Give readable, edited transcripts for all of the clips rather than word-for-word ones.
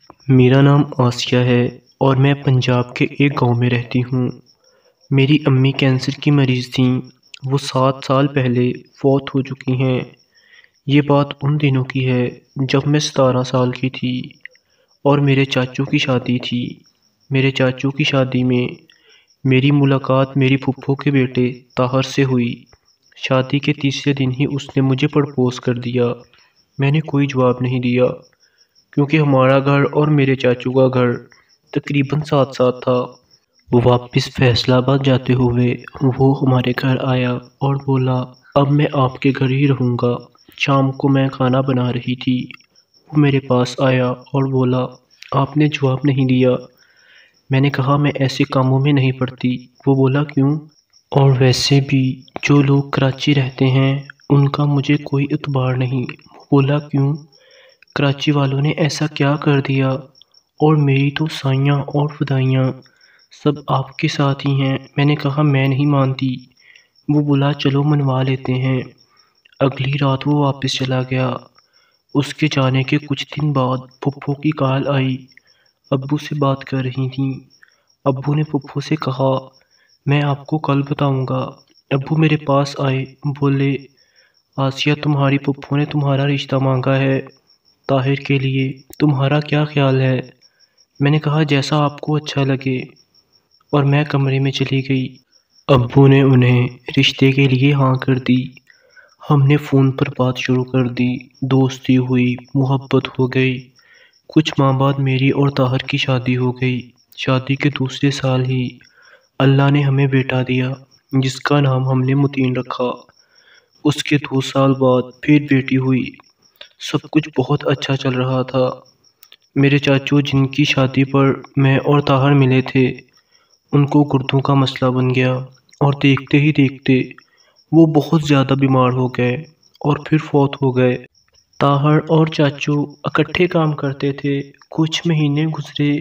میرا نام آسیہ ہے اور میں پنجاب کے ایک گاؤں میں رہتی ہوں۔ میری امی کینسر کی مریض تھیں۔ وہ 7 سال پہلے فوت ہو چکی ہیں۔ یہ بات ان دنوں کی ہے جب میں 17 سال کی تھی اور میرے چاچو کی شادی تھی۔ میرے چاچو کی شادی میں میری ملاقات میری پھپھو کے بیٹے طاہر سے ہوئی۔ شادی کے تیسرے دن ہی اس نے مجھے پرپوز کر دیا۔ میں نے کوئی جواب نہیں دیا کیونکہ ہمارا گھر اور میرے چاچو کا گھر تقریباً ساتھ ساتھ تھا۔ واپس فیصل آباد جاتے ہوئے وہ ہمارے گھر آیا اور بولا اب میں آپ کے گھر ہی رہوں گا۔ شام کو میں کھانا بنا رہی تھی۔ وہ میرے پاس آیا اور بولا آپ نے جواب نہیں دیا۔ میں نے کہا میں ایسے کاموں میں نہیں پڑتی۔ وہ بولا کیوں؟ اور ویسے بھی جو لوگ کراچی رہتے ہیں ان کا مجھے کوئی اعتبار نہیں۔ وہ بولا کیوں؟ کراچی والوں نے ایسا کیا کر دیا؟ اور میری تو سائیاں اور فدائیاں سب آپ کے ساتھ ہی ہیں۔ میں نے کہا میں نہیں مانتی۔ وہ بولا چلو منوا لیتے ہیں۔ اگلی رات وہ واپس چلا گیا۔ اس کے جانے کے کچھ دن بعد پھپھو کی کال آئی۔ ابو سے بات کر رہی تھیں۔ ابو نے پھپھو سے کہا میں آپ کو کل بتاؤں گا۔ ابو میرے پاس آئے، بولے آسیہ تمہاری پھپھو نے تمہارا رشتہ مانگا ہے طاہر کے لیے، تمہارا کیا خیال ہے؟ میں نے کہا جیسا آپ کو اچھا لگے، اور میں کمرے میں چلی گئی۔ ابو نے انہیں رشتے کے لیے ہاں کر دی۔ ہم نے فون پر بات شروع کر دی، دوستی ہوئی، محبت ہو گئی۔ کچھ ماہ بعد میری اور طاہر کی شادی ہو گئی۔ شادی کے دوسرے سال ہی اللہ نے ہمیں بیٹا دیا جس کا نام ہم نے متین رکھا۔ اس کے 2 سال بعد پھر بیٹی ہوئی۔ سب کچھ بہت اچھا چل رہا تھا۔ میرے چاچو جن کی شادی پر میں اور طاہر ملے تھے ان کو گردوں کا مسئلہ بن گیا اور دیکھتے ہی دیکھتے وہ بہت زیادہ بیمار ہو گئے اور پھر فوت ہو گئے۔ طاہر اور چاچو اکٹھے کام کرتے تھے۔ کچھ مہینے گزرے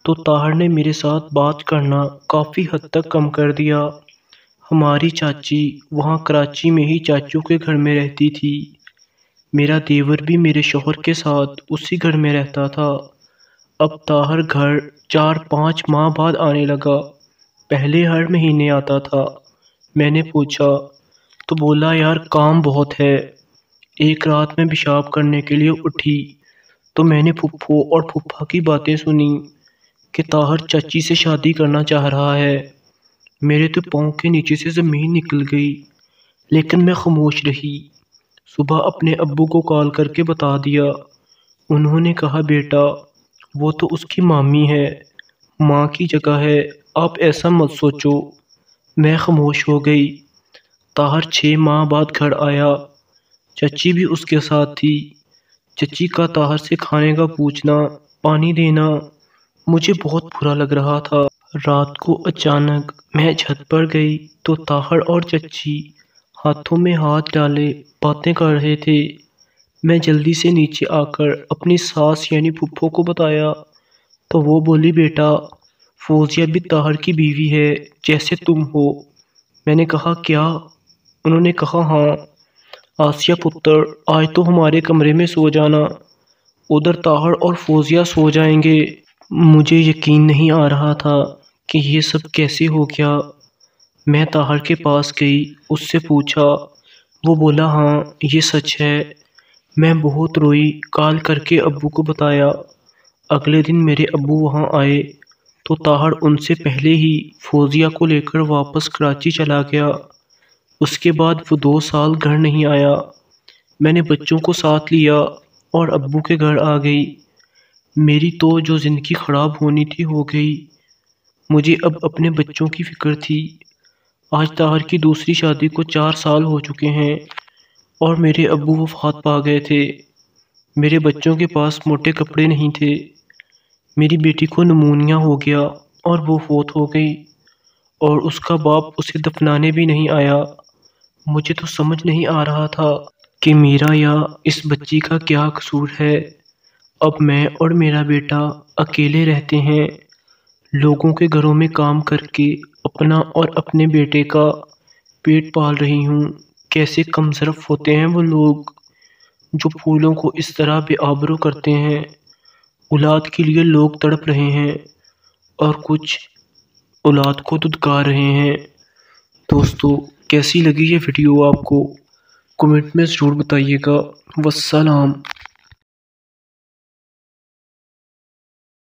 تو طاہر نے میرے ساتھ بات کرنا کافی حد تک کم کر دیا۔ ہماری چاچی وہاں کراچی میں ہی چاچو کے گھر میں رہتی تھی۔ میرا دیور بھی میرے شوہر کے ساتھ اسی گھر میں رہتا تھا۔ اب طاہر گھر 4-5 ماہ بعد آنے لگا۔ پہلے ہر مہینے آتا تھا۔ میں نے پوچھا تو بولا یار کام بہت ہے۔ ایک رات میں پیشاب کرنے کے لیے اٹھی تو میں نے پھپھو اور پھپھا کی باتیں سنی کہ طاہر چچی سے شادی کرنا چاہ رہا ہے۔ میرے تو پاؤں کے نیچے سے زمین نکل گئی، لیکن میں خاموش رہی۔ صبح اپنے ابو کو کال کر کے بتا دیا۔ انہوں نے کہا بیٹا وہ تو اس کی مامی ہے، ماں کی جگہ ہے، آپ ایسا مت سوچو۔ میں خاموش ہو گئی۔ طاہر 6 ماہ بعد گھر آیا۔ چچی بھی اس کے ساتھ تھی۔ چچی کا طاہر سے کھانے کا پوچھنا، پانی دینا مجھے بہت برا لگ رہا تھا۔ رات کو اچانک میں چھت پر گئی تو طاہر اور چچی ہاتھوں میں ہاتھ ڈالے باتیں کر رہے تھے۔ میں جلدی سے نیچے آ کر اپنی ساس یعنی پھپھو کو بتایا تو وہ بولی بیٹا فوزیہ بھی طاہر کی بیوی ہے جیسے تم ہو۔ میں نے کہا کیا؟ انہوں نے کہا ہاں۔ آسیہ پتر آج تو ہمارے کمرے میں سو جانا، ادھر طاہر اور فوزیہ سو جائیں گے۔ مجھے یقین نہیں آ رہا تھا کہ یہ سب کیسے ہو گیا۔ میں طاہر کے پاس گئی، اس سے پوچھا۔ وہ بولا ہاں یہ سچ ہے۔ میں بہت روئی، کال کر کے ابو کو بتایا۔ اگلے دن میرے ابو وہاں آئے تو طاہر ان سے پہلے ہی فوزیہ کو لے کر واپس کراچی چلا گیا۔ اس کے بعد وہ 2 سال گھر نہیں آیا۔ میں نے بچوں کو ساتھ لیا اور ابو کے گھر آ گئی۔ میری تو جو زندگی خراب ہونی تھی ہو گئی۔ مجھے اب اپنے بچوں کی فکر تھی۔ آج طاہر کی دوسری شادی کو 4 سال ہو چکے ہیں اور میرے ابو وفات پا گئے تھے۔ میرے بچوں کے پاس موٹے کپڑے نہیں تھے۔ میری بیٹی کو نمونیا ہو گیا اور وہ فوت ہو گئی، اور اس کا باپ اسے دفنانے بھی نہیں آیا۔ مجھے تو سمجھ نہیں آ رہا تھا کہ میرا یا اس بچی کا کیا قصور ہے۔ اب میں اور میرا بیٹا اکیلے رہتے ہیں۔ لوگوں کے گھروں میں کام کر کے اپنا اور اپنے بیٹے کا پیٹ پال رہی ہوں۔ کیسے کم ظرف ہوتے ہیں وہ لوگ جو پھولوں کو اس طرح بے آبرو کرتے ہیں۔ اولاد کے لیے لوگ تڑپ رہے ہیں اور کچھ اولاد کو دھتکار رہے ہیں۔ دوستو کیسی لگی یہ ویڈیو آپ کو؟ کمنٹ میں ضرور بتائیے گا۔ والسلام۔